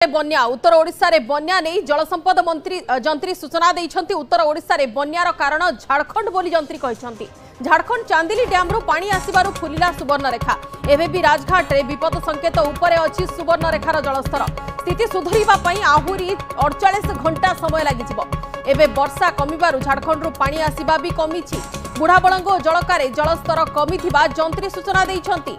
बन्या उत्तर ओडिशा रे बन्या नहीं जलसंपद मंत्री जंत्री सूचना देइछंती। उत्तर ओडिशा रे बन्यार कारण झारखंड बोली जंत्री कहिछंती। झारखंड चांदिली डैम रू पानी आसीबारु फुलिला सुवर्णरेखा। एबे भी राजघाट रे विपद संकेत उपरे अछि सुवर्णरेखार जलस्तर। स्थिति सुधरिबा पई आहुरी 48 घंटा समय लागिजिबो। एबे वर्षा कमिबारु झारखंड रू पानी आसीबा भी कमिछि। बुढ़ाबळंगो जलकारे जलस्तर कमिथिबा जंत्री सूचना देइछंती।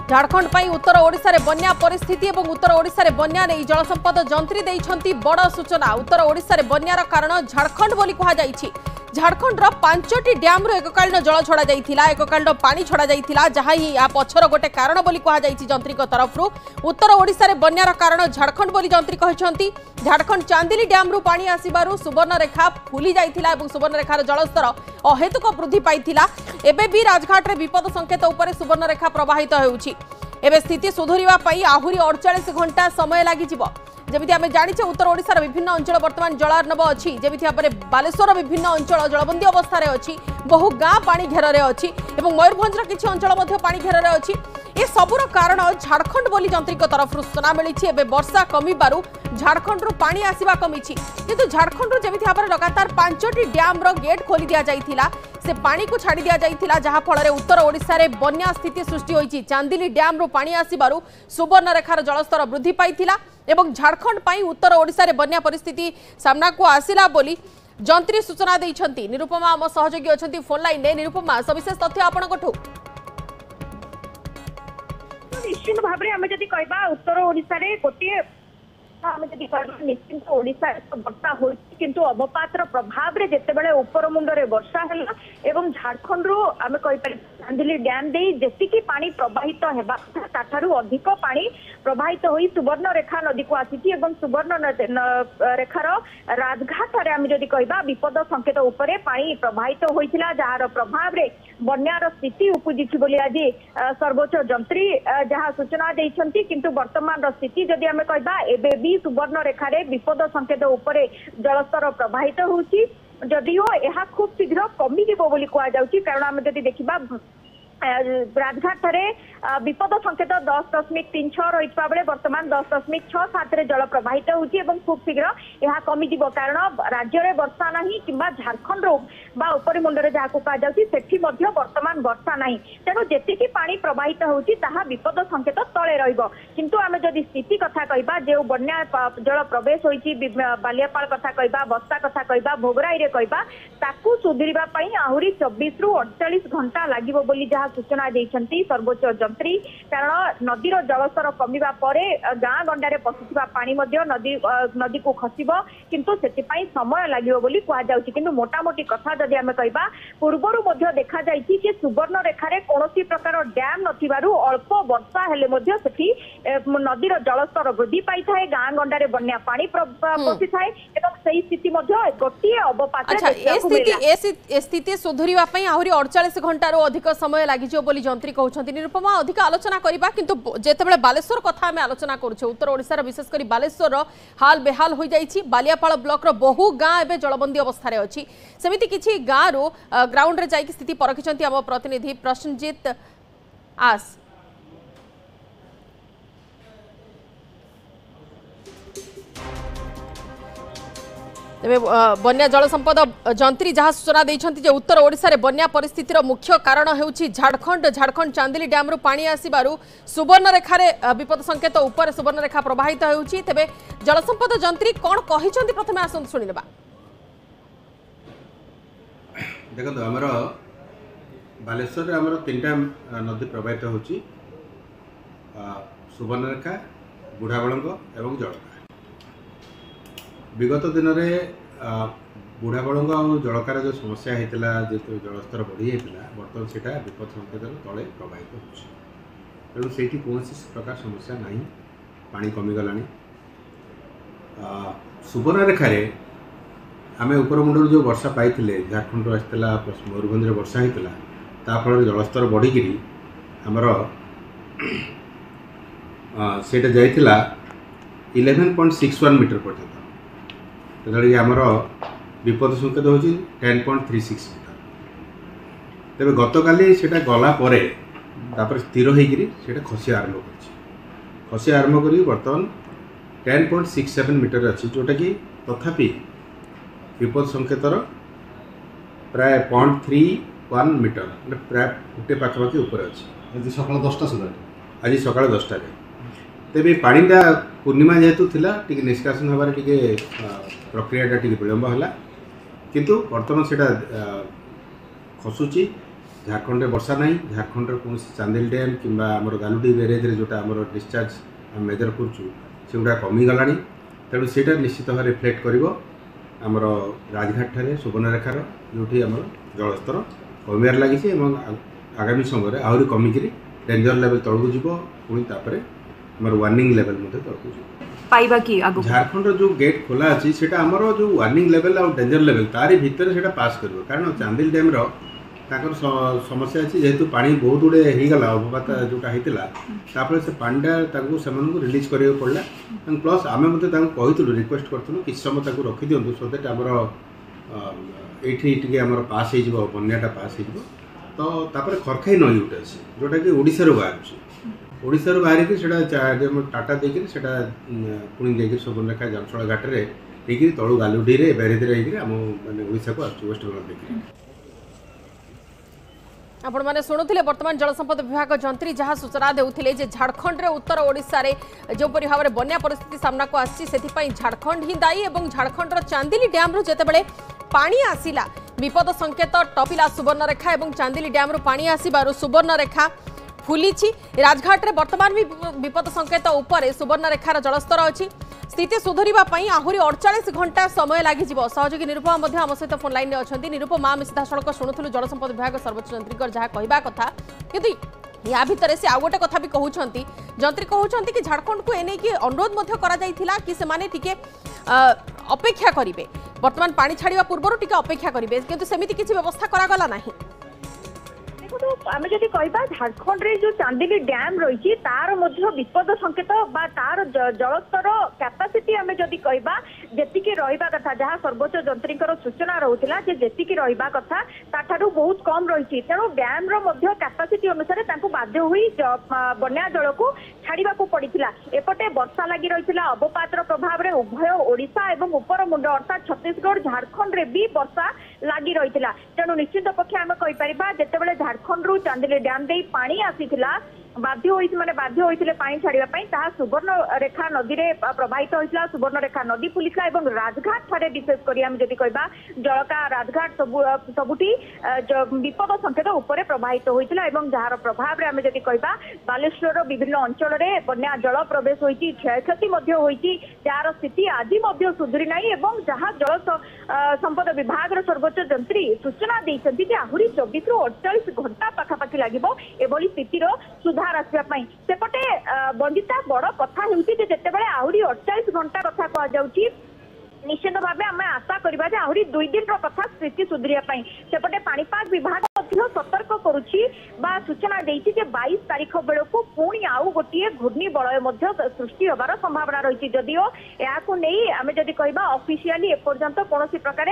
झारखंड पाई उत्तर ओडिशा रे बन्या परिस्थिति और उत्तर ओडिशा रे बन्या नहीं जलसंपद जंत्री देइछंती बड़ सूचना। उत्तर ओडिशा रे बन्यार कारण झारखंड बोली कहा जाइछि। झारखंड रो 5टी डैम रो एककालीन जल छड़ा जाइथिला, एककालीन पानी छड़ा जाइथिला, जहा ही या पछर गोटे कारण बोली कहा जाइछि जंत्री को तरफ रु। उत्तर ओडिशा रे बन्यार कारण झारखंड बोली जंत्री कहिछंती। झारखंड चांदिली डैम रू पानी आसीबारु सुवर्णरेखा फुली जाइथिला और सुवर्णरेखार जलस्तर अहेतुक वृद्धि पाइथिला। एबे भी राजघाट रे विपद संकेत उपरे सुवर्णरेखा प्रवाहित हेउछि। एबे स्थिति सुधरिबा पई आहुरी 48 घंटा समय लागि जिवो। जेमिति आमे जानिछे उत्तर ओडिशार विभिन्न अंचल वर्तमान जलार्णव अछि। जेमिति आपरे बालेश्वर विभिन्न अंचल जलबंदी अवस्था रे अछि, बहु गाँ पानी घेर रे अछि एवं मयूरभंज किछि अंचल मध्ये पानी घेर रे अछि। ए सबुर कारण झारखंड बोली जंत्री को तरफ सूचना मिली। एबे वर्षा कमिबारु झारखंड रू पानी आसीबा कमिछि, किंतु झारखंड रू जेमिति आपरे लगातार 5टी डैम रो गेट खोली दिया जाइथिला, से पानी को छाड़ी दिया जाइथिला, जहा फଳରେ उत्तर ओडिशा रे बन्या स्थिति सृष्टि होइछि। चांदिली डैम रो पानी आसीबारु सुवर्णरेखार जलस्तर वृद्धि पाइथिला एवं झारखंड पाई उत्तर ओडिशा रे बन्या परिस्थिति सामना को आसिला बोली जंत्री सूचना देइछंती। निरुपमा आम सहयोगी अछंती फोन लाइन ने। निरुपमा, सविशेष तथ्य आपण कोठू? निश्चित भाव में आम जदि कहबा उत्तर ओडिशा रे गोटे आम जदि कहबा निश्चित ओडिशा वर्षा होइछि, किंतु अवपातर प्रभाव रे जेतेबेले ऊपर मुंडरे वर्षा हला एवं झारखंड रू आम कहि पारि चांदिली डैम दे जेतिकी पानी प्रवाहित हेबा ताठारु अधिक पानी प्रवाहित होई सुवर्णरेखा नदी को आसीछि एवं सुवर्ण रेखार राजघाट रे आम जदि कहबा विपद संकेत उपरे पानी प्रवाहित होइथिला, जार प्रभाव रे बन्यार स्थिति उपजिछि बोली आज सर्वोच्च जंत्री जहा सूचना देइछंती। किंतु वर्तमान स्थिति जदि आम कहबा एबे भी सुवर्णरेखा रे विपद संकेत उपरे जलस्तर प्रवाहित होउछि, जदिओ यह खूब शीघ्र कमी जीवो बोली कहा जाउछि। कारण आम जदि देखिबा राजघाट रे विपद संकेत 10.36 रही बेले वर्तमान 10.67 रे जल प्रवाहित होउछि एवं खूब शीघ्र यह कमी जीवो। कारण राज्य रे वर्षा नाही किंबा झारखंड रो बा ऊपरी मुंडरे जाको कहा जाउछि सेठी मध्ये वर्तमान वर्षा नाही, तेणु जेतिकी पानी प्रवाहित होउछि ताहा विपद संकेत तळे रहिबो। किंतु आमे जदि स्थिति कथा कहबा जे बन्या जल प्रवेश होइछि बालियापाल कथा कहबा, बस्ता कथा कहबा, भोगराई रे कहबा, ताकू सुधरिबा पई आहुरी 24 रु 48 घंटा लागिबो बोली जहा सूचना देइछंती सर्वोच्च जंत्री। कारण नदीर जलस्तर कमिबा परे गाँ गंडारे पसुथिबा पानी मध्ये नदी को खसिबो, किंतु सेति पई समय लागिबो बोली कहा जाउछि। किंतु मोटामोटी कथा जदि आमे कहबा पूर्वरु मध्ये देखा जाइछि जे सुवर्णरेखा रे कोनोसी प्रकार डैम नथिबारु अल्प वर्षा हेले मध्ये सेठी नदीर जलस्तर वृद्धि पाई थाए, गाँ गंडारे बन्या पानी पसि थाए एवं सेही स्थिति मध्ये गोटिए अवपात स्थिति सुधरिबा पई आहुरी 48 घंटा रो अधिक समय लागि बोली जंत्री कहउछंती। निरुपमा, अधिक आलोचना करिबा, किंतु जेतेबेले बालेश्वर कथा आमे आलोचना करूछे, उत्तर ओडिसा रो विशेष करी बालेश्वर हाल बेहाल होई जाइछि। बालियापाल ब्लॉक रो बहु गाँ एबे जलबंदी अवस्था रे अछि। सेमिति किछि गाँ रो ग्राउंड रे जाई स्थिति परखिछंती हम प्रतिनिधि प्रश्नजीत आस। तेबे बन्या जलसंपद जंत्री जहाँ सूचना देइछंती जे उत्तर ओडिशा रे बन्या परिस्थितिर मुख्य कारण हेउछि झारखंड। झारखंड चांदिली डैम रू पानी आसीबारु सुवर्णरेखा रे विपद संकेत ऊपर सुवर्णरेखा प्रवाहित हेउछि। तेबे जलसंपद जंत्री कोन कहिछंती प्रथमे आसन सुनि लेबा। देखो हमर बालेश्वर रे हमर 3टा नदी प्रवाहित होछि, सुवर्णरेखा, बुढ़ाबळंग एवं जलका। विगत दिन में बुढ़ाबळंग और जलकार जो समस्या होता जो जलस्तर बढ़ी जाता बर्तमान से विपद संकेत तले प्रवाहित होछि, तेणु से कौन प्रकार समस्या नहीं, पानी कमीगला। सुवर्णरेखा आम ऊपर मुंडर जो वर्षा पाई झारखंड आसाला मयूरभंज वर्षा होता फल जलस्तर बढ़िकी आमर से जाइला 11.61 मीटर पर्यटन, कि आमर विपद संकेत हो 10.36 मीटर। तेरे गतकाली से गला स्थिर होकर खसिया आरंभ कर खसिया आरंभ कर बर्तमान 10.67 मीटर अच्छी जोटा कि तथापि विपद संकेतर प्राय 0.31 मीटर प्राय गोटे पाखापाखि ऊपर अच्छी आज सकाल 10टा सुधा आज सकाल 10टा तेरे पानीटा पूर्णिमा जेहेतु थिला टिके निष्कासन हबार टिके प्रक्रियाटा टिके विलंब होला किंतु वर्तमान सेटा खसुची झारखंड में वर्षा नहीं झारखंड कौन चांदिल डैम कि गालुडी बैरेज जोटा आम डिस्चार्ज मेजर करुड़ा कमिगला तेणु से निश्चित भाव रिफ्लेक्ट कर राजघाट ठारे सुवर्णरेखार जो आम जलस्तर कमिबार लगी आगामी समय आहरी कमिकी डेंजर लेवल तौक जीव पुणी वार्निंग लेवल तौक पाइबा कि झारखंड जो गेट खोला अच्छी से जो वार्निंग लेवल और डेंजर लेवल तारी भितर से पास कर कारण चांदिल डैम समस्या अच्छी जेहेतु पानी बहुत गुड़े होगला अवपात जोटा होता से पानीटा से रिलीज करा पड़ा प्लस आम कहूँ रिक्वेस्ट करूँ कि समय रखी दिंतु सो दैट आमर ये आमर पास हो बन्याटा पास हो तो खरखाई नई गोटे अच्छे जोटा कि ओडिशा बाहर ओडिशा बाहर से टाटा देकर पुणी देखिए सुवर्णरेखा जमशल घाट में तलू गालुडी बैरेज आम मैंने ओडिशा को आस वेस्ट बेंगल देखिए आपण माने शुणुले वर्तमान जलसंपद विभाग जंत्री जहाँ सूचना देउथिले जे झारखंड रे उत्तर ओडिशा रे जो परि भाव में बन्या परिस्थिति सामना को आसी सेथिपई झारखंड ही दायी एवं झारखंड चांदिली डैम रु जेतेबेले पानी आसिला विपद संकेत टपिला सुवर्णरेखा एवं चांदिली डैम रु पानी आसीबारु सुवर्णरेखा फुलीची राजघाट रे वर्तमान भी विपद संकेत उपर सुवर्णरेखार जलस्तर अच्छी स्थिति सुधरिबा पई आहुरी 48 घंटा समय लागि जिवो सहयोगी निरुपमा मध्ये हम सहित फोन लाइन में अछंती निरुपमा आम सीधा सड़क शुणुथुलु जलसंपद विभाग सर्वोच्च जंत्रीकर जहाँ कहवा कथा किंतु या भितर से आउ गोटे कथा भी कहउछंती जंत्री कहउछंती कि झारखंड को एने कि अनुरोध मध्ये करा जाइथिला कि से माने टिके अपेक्षा करिवे वर्तमान पानी छाड़िबा पूर्वरु टिके अपेक्षा करिवे किंतु सेमिति किछि व्यवस्था करा गला नाही आम जदि कहबा झारखंड रे जो चांदिली डैम रही तार मध्य विपद संकेत बा तार जलस्तर कैपेसिटी आम जदि कहबा जेतिकी रहिबा कथा जहाँ सर्वोच्च जंत्रीकर सूचना रहउथिला जे जेतिकी रहिबा कथा ताठारु बहुत कम रही तेणु डैम रो मध्य कैपेसिटी अनुसार तांको बाध्य होई बन्या जल को छाड़िबा को पड़िथिला एपटे वर्षा लागि रहिथिला अवपातर प्रभाव रे उभय ओडिशा एवं उपर मुंड अर्थात छत्तीसगढ़ झारखंड रे भी वर्षा लागि रहिथिला तेणु निश्चित पक्षे आम कहि परिबा जेतेबेले झारखंड रु चांदिली डैम दे पानी आसीथिला बाध्य होइथिले पानी छाड़िबा पई ताहा सुवर्ण रेखा नदी रे प्रवाहित होइथिला सुवर्ण रेखा नदी पुलिसला एवं राजघाट ठारे विशेष करी हम जदि कहबा जलका राजघाट सबुटी विपद संकेत ऊपर प्रवाहित होइथिला एवं जहार प्रभाव रे हम जदि कहबा बालेश्वर विभिन्न अंचल रे बन्या जल प्रवेश होइछि क्षयक्षति मध्ये होइछि जार स्थिति आज मध्ये सुधरी नाही एवं जहां जल संपद विभाग रो सर्वोच्च जंत्री सूचना दैछन्ति जे आहुरी 24 रु 48 घंटा पाखापाखि लागिबो एभली स्थितिर सुधार आसवाई सेपटे बंदिता बड़ कथा होते आहरी 48 घंटा कथा कहुच्छी निश्चित भाव आम आशा करवा आहरी 2 दिन कथा स्थिति सुधरिया सेपटे पाणीपाग विभाग सतर्क करुच्ची सूचना देती 22 तारीख बेलू पुणी आउ गोटे घूर्णी बलय सृष्टि होबार संभावना रही जदिओ नहीं आम जदि कहबा ऑफिशियली एपर्यंत कौन प्रकार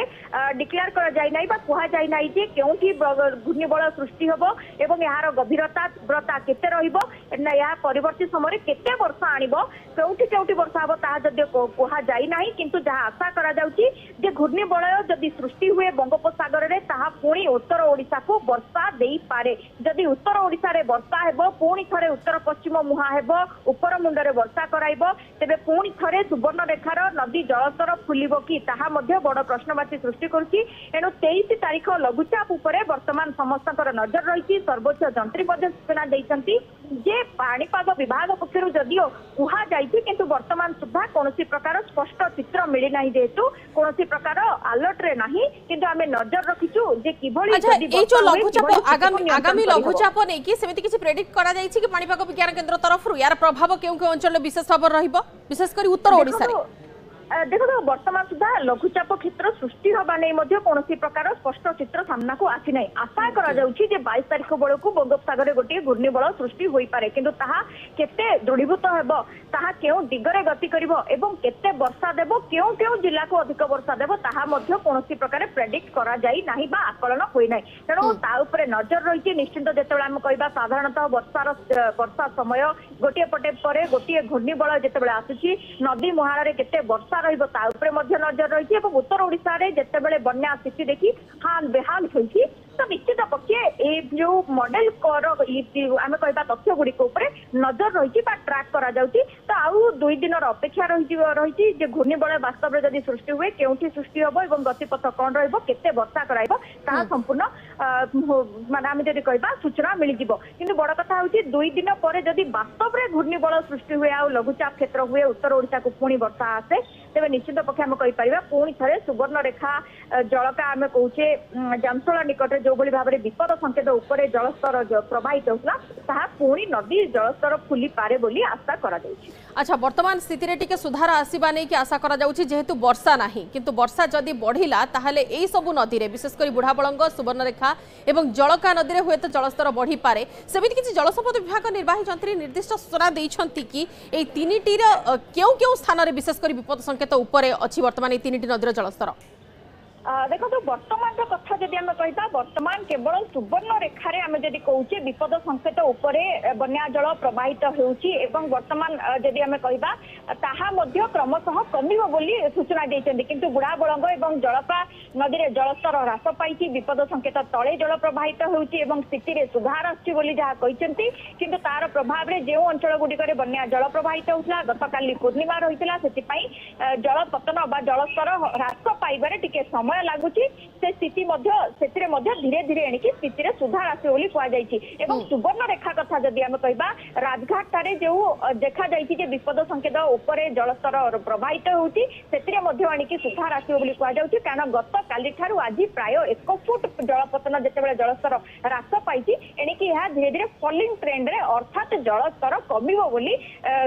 डिक्लेयर कर जाय नाही बा कुहा जाय नाही जे केउठी घूर्णी बलय सृष्टि होबो एवं यार गभीरता तीव्रता केते रहिबो या परिवर्ती समय केते वर्षा आनिबो केउठी वर्षा होबो ता जदि कुहा जाय नाही किंतु जहा आशा करा जाउची जे घूर्णी बलय जदि सृष्टि हुए बंगोपसागर रे ताहा पुणी उत्तर ओडिशा को वर्षा दे पारे जदि उत्तर ओडिशा रे वर्षा हेबो पुणी थरे उत्तर पश्चिम मुहा हेबो ऊपर मुंडरे वर्षा कराइबो तेबे पुणी थरे सुवर्ण रेखार नदी जलस्तर फुलिबो कि ताहा मध्ये बड़ प्रश्नवाची सृष्टि करुछि एणु 23 तारीख लघुचाप उपरे वर्तमान समस्तकर नजर रही सर्वोच्च जंत्री मध्ये सूचना दैछन्ति जे पाणीपाग विभाग पक्षरु जदिओ कुहा जाइछि किंतु वर्तमान सुद्धा कोनोसी प्रकार स्पष्ट चित्र मिली नाही जेतु कोनोसी प्रकार अलर्ट रे नाही किंतु आमे नजर रखिछु जे किभली जदि आगामी लघुचाप नहीं कि सेमिति किछि प्रेडिक्ट करा जाइछि कि पाणीपाग विज्ञान केंद्र तरफ यार प्रभाव केउ केउ अंचल विशेष भाव रहिबो विशेष करी उत्तर ओडिसा रे देखो वर्तमान सुधा लघुचाप क्षेत्र सृष्टि हवा नहीं कौन प्रकार स्पष्ट चित्र सामना को आसी ना आशा कर 22 तारिख बेलू बंगोपसागर गोटे घूर्णिबल सृष्टि हो पारे किंतु केते दृढ़ीभूत हेब ताहा केउ दिगरे गति करिवो एवं केते वर्षा देबो केउ केउ जिला को अधिक वर्षा देबो ताहा मध्ये कोनोसी प्रकार प्रेडिक्ट करा जाई नाही बा आकलन होई नाही तेणु ता ऊपर नजर रही निश्चित जेतेबेला हम कहबा साधारणतः वर्षा समय गोटे पटे परे गोटे घूर्णिबल जेतेबेला आसुची नदी मुहाळ रे केते वर्षा रहिबो ता ऊपर मध्ये नजर रही एवं उत्तर ओडिसा रे जेतेबेले बन्या स्थिति देखि हाल बेहाल होईची तो निश्चित पक्षे जो मॉडल आम कहता तथ्य गुड़िक नजर रही ट्राक करा तो आउ 2 दिन अपेक्षा रही घूर्णिबल वास्तव में सृष्टि हुए केउठी सृष्टि हम और गतिपथ कौन रते वर्षा कराइब संपूर्ण माने आम जदि कहबा सूचना मिल जिवो किंतु बड़ कथा होची 2 दिन पर जदि वास्तव में घूर्णिबल सृष्टि हुए आ लघुचाप क्षेत्र हुए उत्तर ओडिशा को पुणी वर्षा आसे तेज निश्चित पक्षे आम कहीपर पुणी थे सुवर्णरेखा जलका आम कहे जामसला निकट जो भाव में विपद संकेत उपर जलस्तर प्रवाहित होता पुणी नदी जलस्तर फुली पारे बोली आशा करा जाउछि। अच्छा वर्तमान स्थिति रे टिके सुधार आसीबा नै कि आशा करा जाउछि जेहेतु वर्षा नाही किंतु वर्षा जदि बढ़िला ताहले एई सबु नदी रे विशेष करी बुढ़ाबळंग सुवर्णरेखा एवं जलका नदी रे हुएत जलस्तर बढ़ी पारे सेमिति किछि जलसंपद विभाग निर्वाही जंत्री निर्दिष्ट सूचना दैछंती कि एई तीनिटी रे केउ केउ स्थान रे विशेष करी विपद संकेत उपर अछि वर्तमान एई तीनिटी नदी रे जलस्तर देखो वर्तमान कथा जदि आम कहता वर्तमान केवल सुवर्ण रेखार आम जदि कहे विपद संकेत उपरे बन्या जल प्रवाहित होउछि एवं वर्तमान जदि आम कहबा ताहा मध्य क्रमशः कमिबो बोली सूचना दैछन्ति किंतु बुढ़ाबळंग एवं जलपा नदी रे जलस्तर ह्रास पाइछि विपद संकेत तले जल प्रवाहित होउछि एवं स्थिति रे सुधार आछि बोली जहा कहिसन्ति किंतु तार प्रभाव रे जे अंचल गुडिकरे बन्या जल प्रवाहित होउछला गतकाली पूर्णिमा रहितला सेति पई जल पतन बा जलस्तर ह्रास पाइबारे टिके समय लगुची से स्थिति धीरे धीरे एणिकी स्थिति सुधार आसे बोली कह जाइछि एवं सुवर्ण रेखा कथा जदि आम कहबा राजघाट ठारे जो देखा जाइछि जे विपद संकेत उपरे जलस्तर प्रवाहित होउछि सेतिरे मध्ये एणिकी सुधार आसे बोली कह जाउछि कारण गत काली ठारु आजि प्राय 1 फुट जलपतन जेतेबेले जलस्तर ह्रास पाइछि एणिकी यह धीरे धीरे फॉलिंग ट्रेंड रे अर्थात जलस्तर कमिबो बोली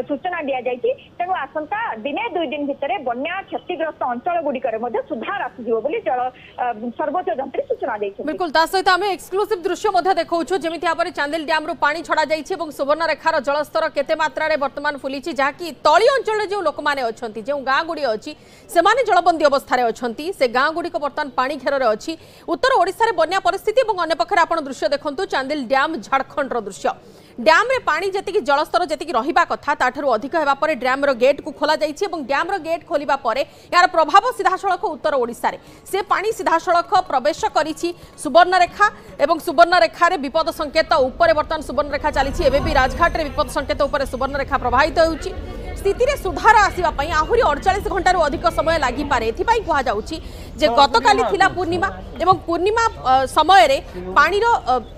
सूचना दिया जाइछि तेणु आसंता दिने 2 दिन भितरे बन्या क्षतिग्रस्त अंचल गुडिकरे मध्ये सुधार आसिजिवो बोली सर्वोच्च जंत्री सूचना दैछि। बिल्कुल ता सहित आम एक्सक्लूसिव दृश्य मध्य देखौछु जेमिति भाबरे चांदिल डैम रु पानी छड़ा जाइछि एवं सुवर्णरेखार जलस्तर केते मात्रा रे वर्तमान फुलिछि जहाँकि तली अंचल रे जो लोक माने अछंती जो गाँ गुड़ी अछि सेमाने जलबंदी अवस्था रे अछंती से गाँ गुड़ी को वर्तमान पानी घेर रे अछि उत्तर ओडिसा रे बन्या परिस्थिति एवं अन्य पक्षरे आपण दृश्य देखंतु चांदिल डैम झारखंड रो दृश्य डैम रे पानी जेतिकी जलस्तर जेतिकी रहिबा कथा ताठरू अधिक हेबा परे डैम रो गेट को खोला जाइछि एवं डैम रो गेट खोलिबा परे यार प्रभाव सीधासळख उत्तर ओडिसा रे से पानी सीधासळख प्रवेश करिछि सुवर्णरेखा एवं सुवर्णरेखा रे विपद संकेत ऊपर वर्तमान सुवर्णरेखा चलीछि एबे भी राजघाट रे विपद संकेत ऊपर सुवर्णरेखा प्रवाहित होउछि स्थिति रे सुधार आसीबा पई आहुरी 48 घंटा रु अधिक समय लागि पारे एथिपाई कहा जाउछि जे गतकाली थिला पूर्णिमा एवं पूर्णिमा समय रे पानी रो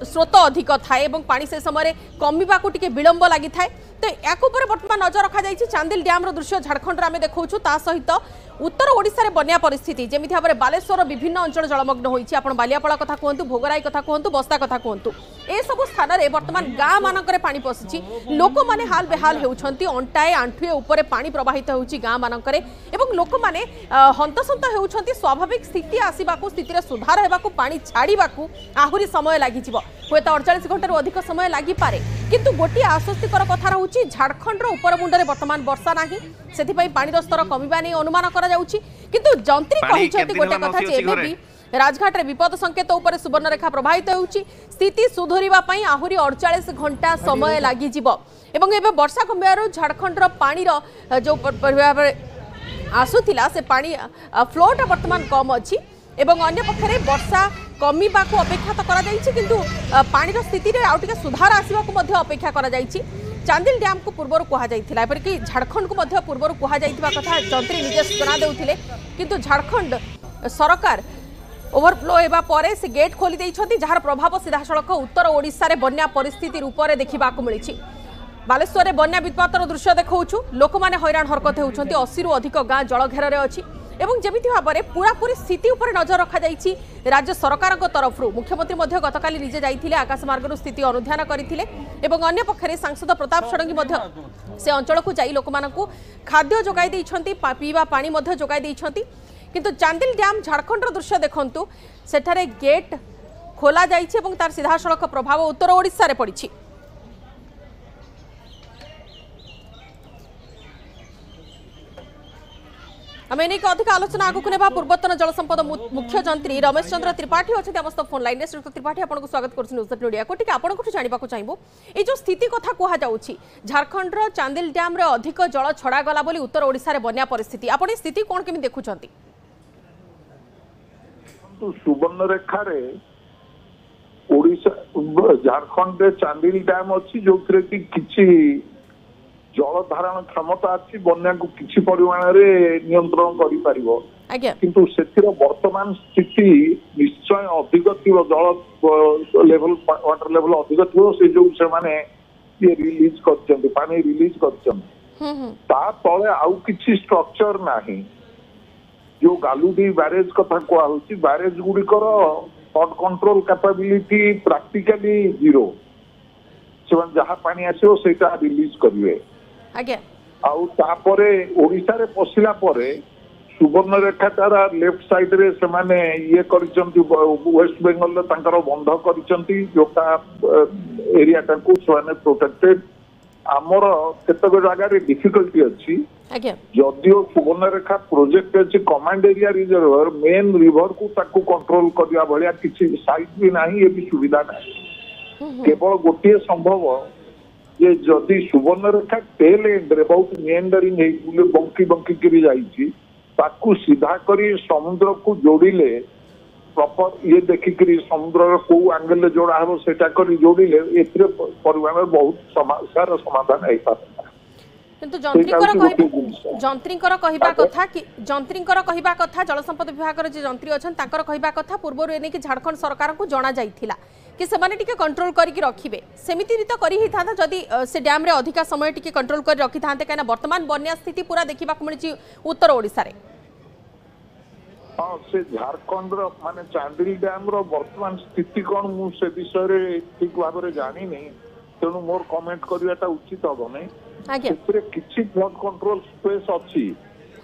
स्रोत अधिक थाए एवं पानी से समय रे कमिबा को टिके विलंब लागि थाए तो याक ऊपर वर्तमान नजर रखा जाइछि चांदिल डैम रो दृश्य झारखंड रे आमे देखौछु ता सहित उत्तर ओडिसा रे बन्या परिस्थिति जेमिति भाबरे बालेश्वर विभिन्न अंचल जलमग्न होइछि आपण बालियापड़ा कथा कहंतु भोगराई कथा कहंतु बस्ता कथा कहंतु ए सब स्थान रे वर्तमान गाँ मानकरे पानी पसिछि लोक माने हाल बेहाल हेउछंती अंटाए आंठुए ऊपर पानी प्रवाहित होउछि गाँ मानकरे एवं लोक माने हंतसंत हेउछंती स्वाभाविक स्थिति आसीबाकू स्थिति रे सुधार हेबाकू पानी छाड़ीबाकू आहुरी समय लागि जिवो होयत 48 घंटा रु अधिक समय लागि पारे किंतु गोटी आश्वस्तिकर कथा रहउछि झारखंड रो ऊपर मुंडरे वर्तमान वर्षा नाही सेथिपई पानी स्तर कमिबा नै अनुमान करा जाउछि किंतु जंत्री कहिछंती गोटे कथा जे एबे भी राजघाट रे विपद संकेत ऊपर सुवर्णरेखा प्रवाहित होउछि स्थिति सुधरिबा पई आहुरी 48 घंटा समय लागि जिवो एवं एबे वर्षा कमियारो झारखंड रो पानी रो जो आसुथिला से पानी फ्लोटा वर्तमान कम अछि एवं अन्य पक्षरे वर्षा कमिबा को अपेक्षा तो करा जाइछि किंतु पानी रो स्थिति रे आउटिके सुधार आसीबा को मध्य अपेक्षा करा जाइछि चांदिल डैम को पूर्वर कहा जाइथिला एपर कि झारखंड को मध्य पूर्वर कहा जाइथिबा कथा जंत्री निजे सूचना देउथिले किंतु झारखंड सरकार ओवरफ्लो हेबा परे से गेट खोली दैछथि जहार प्रभाव सीधासळख उत्तर ओडिसा रे बन्या परिस्थिति रूप में देखा मिली बालेश्वर में बन्या वित्पातर दृश्य देखौछु लोक माने हैरान हरकत होउछंती 80 रु अधिक गाँ जल घेर अच्छी एवं जमिति भाव में पूरापूरी स्थिति उपर नजर रखा जाइछि राज्य सरकार तरफ मुख्यमंत्री गतकाली निजे जाइथिले आकाशमार्ग स्थिति अनुध्यान करथिले एवं अन्य पक्षरे सांसद प्रताप षडंगी से अंचल को जाई लोक मानकु खाद्य जोगाई दैछंती पीवा पानी मध्य जोगाई दैछंती किंतु चांदिल डैम झारखंड दृश्य देखंतु सेठारे गेट खोला जाइछि एवं तार सीधासलख प्रभाव उत्तर ओडिशा रे पड़िछि। आम एने अधिक आलोचना आगक ने पूर्वतन जलसंपद मुख्य जंत्री रमेश चंद्र त्रिपाठी अच्छा समस्त फोन लाइन में श्रीयुक्त त्रिपाठी आपको स्वागत करिया को टिके आपको जानवा चाहिए ये जो स्थिति कथा कहुच्छी झारखंड चांदिल डैम रे अधिक जल छड़ा गला बोली उत्तर ओडिशा रे बन्या परिस्थिति आपण स्थिति कौन केमी देखुछंती? सुवर्णरेखा रे ओडिशा झारखंड रे चांदिल डैम अच्छी जो किसी जल धारण क्षमता अच्छी बन्या को किसी परिमाण रे नियंत्रण करि परिबो किंतु सेतिर वर्तमान स्थिति निश्चय अधिक थिबो जल लेवल वाटर लेवल अधिक थिबो से जो से माने ये रिलीज करछन पानी रिलीज करछन ता तळे आउ किछि स्ट्रक्चर नाही जो गालुडी बैरेज कथा को आउची बैरेज गुडी करो flood control capability practically zero से जहाँ पानी आसो सेटा रिलीज करिवे आउ तापरे ओडिशा रे पसिला परे सुवर्णरेखा तारा लेफ्ट साइड रे से माने ये करिसंती वेस्ट बेंगल रे तांकर बंध करिसंती जोटा एरिया टा को सोने प्रोटेक्टेड आमर केतक जगह रे डिफिकल्टी अछि जदियो सुवर्णरेखा प्रोजेक्ट अछि command area reservoir main river को ताकू कंट्रोल करिया भलिया किछि साइट भी नाही ये भी सुविधा नाही केवल गोटे संभव ये जदि सुवर्णरेखा टेल एंड रे बहुत मेंडरिंग है बुले बंकी बंकी करी जाईची ताकू सीधा करी समुद्र को जोड़िले प्रॉपर ये देखि करी समुद्र रो को एंगल ले जोड़ा हबो सेटा करी जोड़िले एतरे परिमाण बहुत समस्यार समाधान है पाता किंतु जंत्रीकर कहबा कथा जलसंपद विभाग रे जे जंत्री अछन ताकर कहबा कथा पूर्व एने कि झारखंड सरकार को जणा जाइथिला कि सेमाने टिके कंट्रोल करके रखिबे सेमिति तो करी ही था जदि से डैम रे अधिका समय टिके कंट्रोल कर रखि थांते काना वर्तमान बन्या स्थिति पूरा देखिबा को मिलची उत्तर ओडिसा रे हां से झारखंड रो माने चांदिल डैम रो वर्तमान स्थिति कोन मु से विषय रे ठीक भाबे रे जानि नै तेनु मोर कमेंट करियाटा उचित हबो नै आगे एतरे किछि फ्लड कंट्रोल स्पेस अछि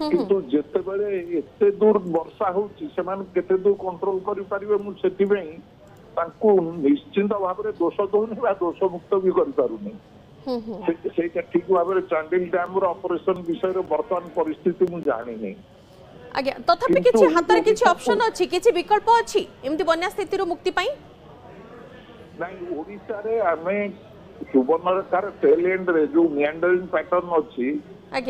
किंतु जेते बेले एते दूर वर्षा होची सेमान केते दूर कंट्रोल करि परिबे मु सेति बेई तांकू निश्चिंत भाव में दोष दौनी दोष मुक्त भी कर ठीक भाव में चांदिल डैम ऑपरेशन विषय वर्तमान परिस्थिति मुझे जानी नहीं आज्ञा तथापि किछि हातर किछि ऑप्शन अछि किछि विकल्प अछि एमति बन्या स्थिति रो मुक्ति पई नहीं ओडिसा रे हमें सुवर्णरेखार टेल एंड रे जो मेंडरिंग पैटर्न अछि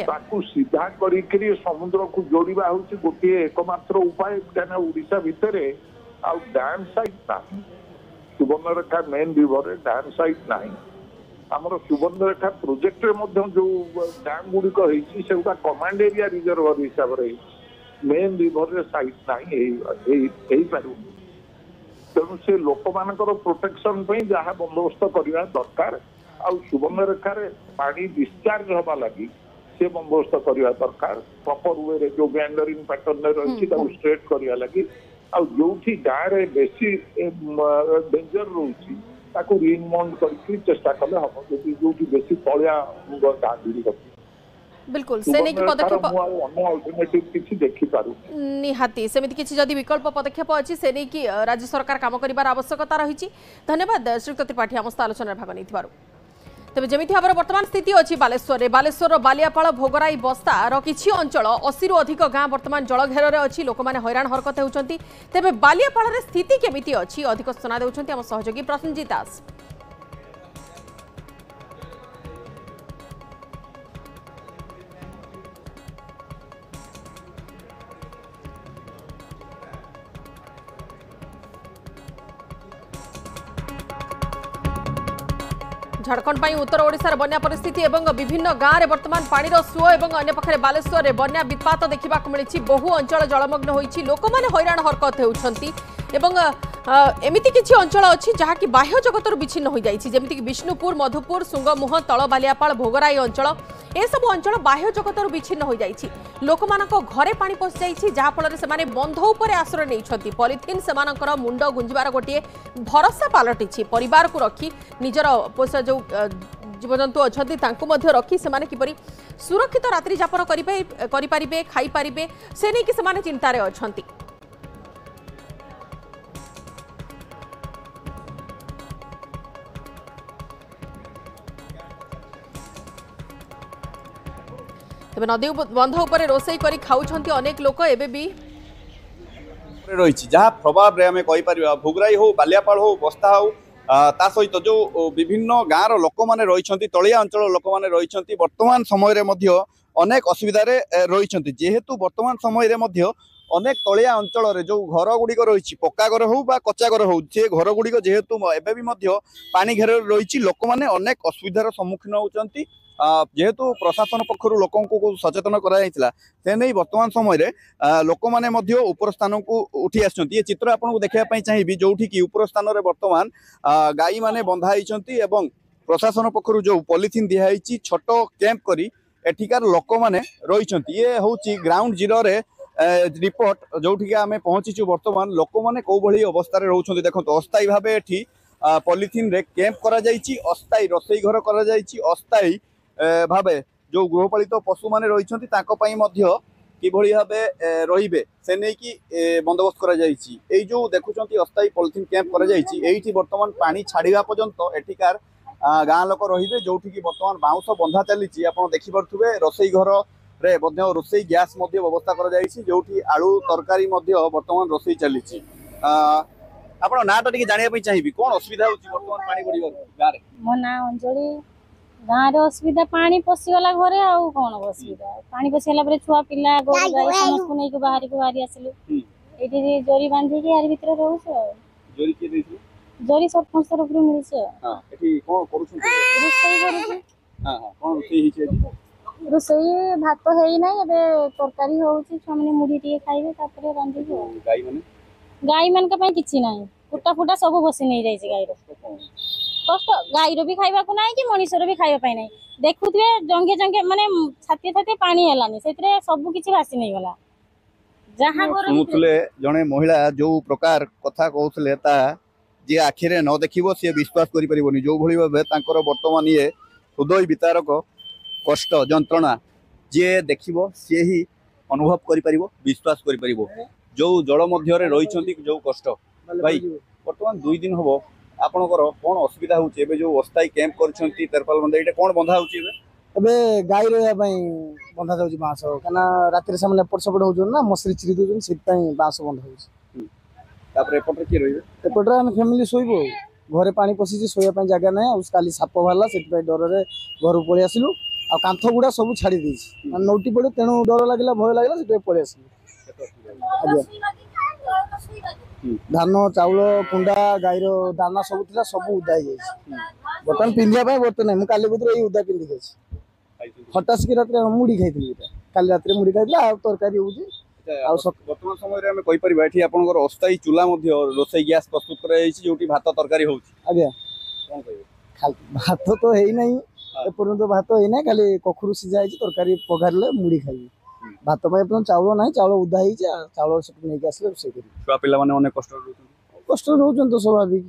ताकू सीधा करी करी समुद्र को जोड़िबा होछि गोटे एकमात्र उपाय काना ओडिसा भितरे आ डैम साइट नाही सुवर्णरेखा मेन रिवर रे डैम साइट नाही हमर सुवर्णरेखा प्रोजेक्ट रे मध्य जो डैम गुडी को हेछि सेउटा कमांड एरिया रिजर्वर हिसाब रे मेन रिवर रे साइट नाही एही पारु तेणु से लोक मानकर प्रोटेक्शन पे जहाँ बंदोबस्त करवा दरकार आ सुवर्णरेखा रे पानी डिस्चार्ज हवा लगी से बंदोबस्त करवा दरकार प्रॉपर वे रे जो मेंडरिंग पैटर्न रही स्ट्रेट करवा लगी आ जो गाँव रे बेसी डेंजर रोची ताको रिइनमोंड करके चेष्टा कले हम जो बेसी तलिया गाँ गुड़ी बिल्कुल से नहीं पदक्षेप अल्टरनेटिव किछि देखि पारु निहाती सेमिति किछि जदि विकल्प पदक्षेप अछि से नहीं कि राज्य सरकार काम करिवार आवश्यकता रही। धन्यवाद श्रीयुक्त त्रिपाठी आम आलोचना भाग नहीं तेज जमी भाव में वर्तमान स्थिति अच्छी बालेश्वर बालियापाल भोगराई बस्तार किछि अंचल 80 रु अधिक गाँ वर्तमान जल घेर में अच्छी लोक मैंने हैरान हरकत होती तेज बालियापाल स्थिति केमिति अच्छी अधिक सूचना देउछंती आम सहयोगी प्रसन्नजीत दास। झारखंड पर उत्तर ओडिशार बन्या परिस्थिति एवं विभिन्न गाँव में वर्तमान पानीर सुओ और अन्य पक्षे बालेश्वर में बन्या विपात देखा मिली बहु अंचल जलमग्न होती लोक मैंने हैरान हरकत होती एमती किसी अंचल अच्छी जहाँकि बाह्य जगतर विच्छिन्न हो जाएगी जमीक विष्णुपुर मधुपुर सुंगमुह तल बालियापाल भोगराई अंचल एसबू अंचल बाह्य जगतर विच्छिन्न हो जाएगी लोक घरे पानी पशि जाइए जहाँफल से बंध उपर आश्रय नहीं पॉलिथिन से मुंड गुंजार गोटे भरोसा पलटि परिवार को रखी निजर पोषा जो जीवजंतु अच्छा रखी से किपरि सुरक्षित रात्रि जापन करें खाईपारे से नहीं कि चिंतार अच्छा। तेज नदी बंध उपर रोषे कर खाऊंट अनेक लोक एवं भी रही जहाँ प्रभाव में आम कहीपर भोगराई हो बालियापाल हो बस्ता हो ता सहित जो विभिन्न गाँव लोक मैंने रही तलिया अंचल लोक मैंने रही वर्तमान समय अनेक असुविधार रही जेहेतु वर्तमान समय अनेक तलिया अंचल जो घर गुड़िक रही पक्का घर हो कच्चा घर हो से घर गुड़िक जेहेतु एवं पानी घेर रही लोक मैंने अनेक असुविधार सम्मुखीन होती जेहेतु प्रशासन पक्षर लोक सचेतन कराइला से नहीं वर्तमान समय लोक मैंने उपर स्थान को उठी आसछन्ती। ये चित्र आपको देखा चाहिए जो कि उपर स्थान में वर्तमान गाई माने बंधाई प्रशासन पक्षर जो पॉलिथिन दिखाई छोट कैंप करी एठिकार लोक मैंने रही ये हूँ ग्राउंड जीरो रे रिपोर्ट जो आम पहुंचीचु वर्तमान लोक मैंने कौ भली अवस्था रोचे देखो अस्थायी भाव एठी पॉलिथिन रे कैंप करा जाइछि अस्थायी रोसई घर करा जाइछि अस्थायी भावे जो गृहपालित पशु मैंने रही किभली भावे रहिबे से नहीं कि बंदोबस्त करा जाइछि एई जो देखुचंती अस्थायी पॉलिथिन कैंप करा जाइछि एइठी वर्तमान पानी छाड़िबा पर्यंत एठिकार गाँ लोक रहिबे जोठी कि वर्तमान बाउंस बंधा चलीछि आपण देखि परथुबे रोसई घर रे मध्य रोसई गैस मध्य व्यवस्था करा जाइछि जोठी आलू तरकारी मध्य वर्तमान रोसई चलीछि। आपण नाटा टिके जानिया पई चाहिबी कोन असुविधा होछि वर्तमान पानी बढ़िबा गाँ रे मो ना अंजलि गाँ रे असुविधा पानी पशिगला घरे आउ कोन असुविधा पानी पशिगला परे छुआ पिला गोर गाई समस्त नै के बाहरी आसिलु एठी जोरी बांधी के यार भीतर रहू छ जोरी के देछि जोरी सब फंसर ऊपर मिल छ। हां एठी कोन करू छ रोसई करू हां हां कोन रोसई हिछ एठी रोसई भात हेई नै एबे तरकारी होउछि छ माने मुढी टिके खाइबे तापरे रांधी के गाई मन के किसी ना कुटा फुटा सब बसी नहीं जाइए गाई कष्ट गाई भी खाइबा को ना कि मनीषर भी खाइबा पाई ना देखुथे जंगे जंगे माने छाती छाती पानी हेलानी सेतरे सब किछि भासी नहीं गला जहां सुनुथले जने महिला जो प्रकार कथा कहउथले ता जे आखिरे न देखिबो से विश्वास करि परिबोनी जो भली भाबे तांकर वर्तमान ये हृदय वितारक कष्ट जंत्रणा जे देखिबो से ही अनुभव करि परिबो विश्वास करि परिबो जो जल मध्य रही जो कष्ट भाई बर्तमान 2 दिन हम आपणकर कौन असुविधा होचे जो अस्थायी कैंप करछंती तरपाल बंधा एटा कौन बंधा होची एबे गाई रहया पई बंधा जाउची बांस कना रात्रि सामने एपट सपट होजन ना मसरी चिरी दोजन सिट पई बांस बंधा होची तापर एपट के रहिबे एपट हम फैमिली सोइबो घरे पानी पसिची सोया पई जगह नै उस काली साप भाला सिट पई डर रे घर पळि आसिलु आ कांथ गुडा सब छाडी देछि नोटी पड़े तेणु डर लागला भय लागला सिट पळि आसिलु धान चाउल कुंडा गाईर दाना सब थिला सब उदा जाइए बर्तमान पिंधिया बर्तन नहीं काली बुद्र उदा पिंधि गई हटास की रात मुड़ी खाई काली रात मुड़ी खाई तरकारी होची वर्तमान समय में कहि परिबा एठी आपनकर अस्थायी चूल्हा मध्य रोसई गैस प्रस्तुत करा जाइछि जोटी भात तरकारी होची आज्ञा कोन कहिबे खाली भात तो हेई नहीं एपर्यंत भात हेई ना खाली कखुरु सिझा जाइछि तरकारी पघारले मुड़ी खाई भात पे चाउल ना चाउल उदा ही चाउल सब नहीं आसले रोसे छुआ पिला माने अनेक कष्ट रोचन तो स्वाभाविक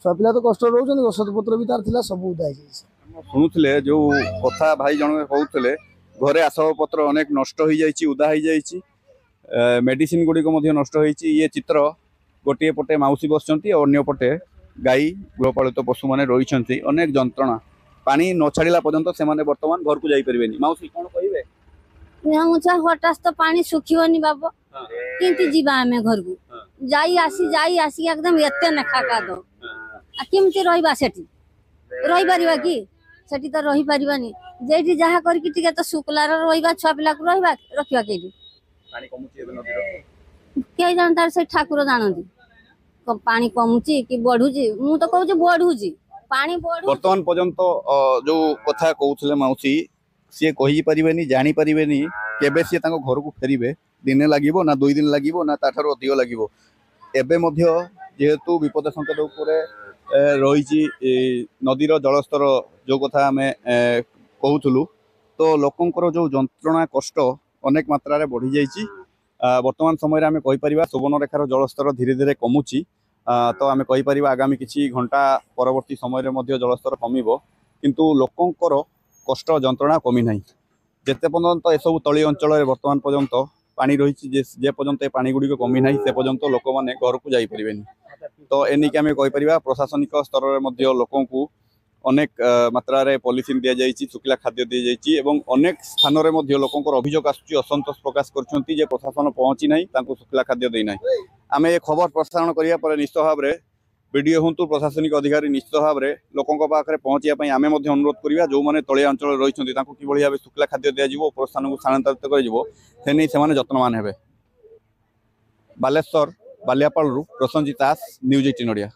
छुआ पिला तो कष्ट रोचन औषध पत्र भी तार थिला सब उदा ही सुनुथले जो कथा भाई जन कहउथले घरे आसब पत्र अनेक नष्ट हो जाइछि उदा हो जाइछि मेडिसिन गुडी को मध्य नष्ट होइछि ये चित्र गोटे पटे माउसी बसचंती और अन्य पटे गाई गृहपालित पशु माने रहिछंती अनेक जंत्रणा पानी न छाड़िला पर्यंत से माने वर्तमान घर को जाई परिबेनी माउसी कोन कहिबे हटास तो पानी सुखिबनी बाबा किंतु जीवा आमे घर को जाई आसी एकदम एते न खाका दो आ केमती रहबा सेठी रही परिबा की सेठी तो रही परिबानी जेठी जहा कर कि टिके तो सुकला रहबा छुआ पिला को रहबा रखिबा केडी पानी कमुची एबे नदीर के जानतार से ठाकुर जानती पानी कमुची कि बढ़ुची मु तो कहू बढ़ुची पानी बढ़ु वर्तमान पर्यंत जो कथा कहउथले माउसी सी कही पारिबेनी जानी पारिबेनी केबे सी तांको घर को फेरिबे दिने लागिबो ना 2 दिन लागिबो ना ताठारो अधिक लागिबो एबे मध्य जेहेतु विपद संकेत उपरे रही नदीर जलस्तर जो कथा आम कहूलु तो लोकंर जो जंत्रणा कष्ट अनेक मात्रा बढ़ी जाइए। वर्तमान समय आम कहीपर सुवर्णरेखार जलस्तर धीरे धीरे कमुची तो आम कहीपर आगामी किसी घंटा परवर्ती समय जलस्तर कमिब किंतु लोकंर कष्ट जंत्रणा कमी ना जिते पर्यंत एसबू तली अंचल वर्तमान पर्यंत पानी रही जे पर्यंत पानी गुड़िक कमी ना से पर्यंत लोक मैंने घर को जापरें तो एनिक आम कहीपर प्रशासनिक स्तर में लोक अनेक मात्रा पॉलिथिन दि जाइए सुखिला खाद्य दि जाइए अनेक स्थान में लोक अभियोग आसुच्ची असंतोष प्रकाश कर प्रशासन पहुँची ना सुखिला खाद्य देना आम ये खबर प्रसारण करापर निश्चित भाव में वीडियो हूँ प्रशासनिक अधिकारी निश्चित भाव में लोकों पाखे पहुँचापी आम अनुरोध करवा जो मैंने तलिया अंचल रही कि भाव सुखिला खाद्य दिज्व उपर स्थान को स्थानांतरित कर जत्नवान हेबे। बालेश्वर बालियापालू प्रसन्नजित दास, न्यूज 18 ओडिया।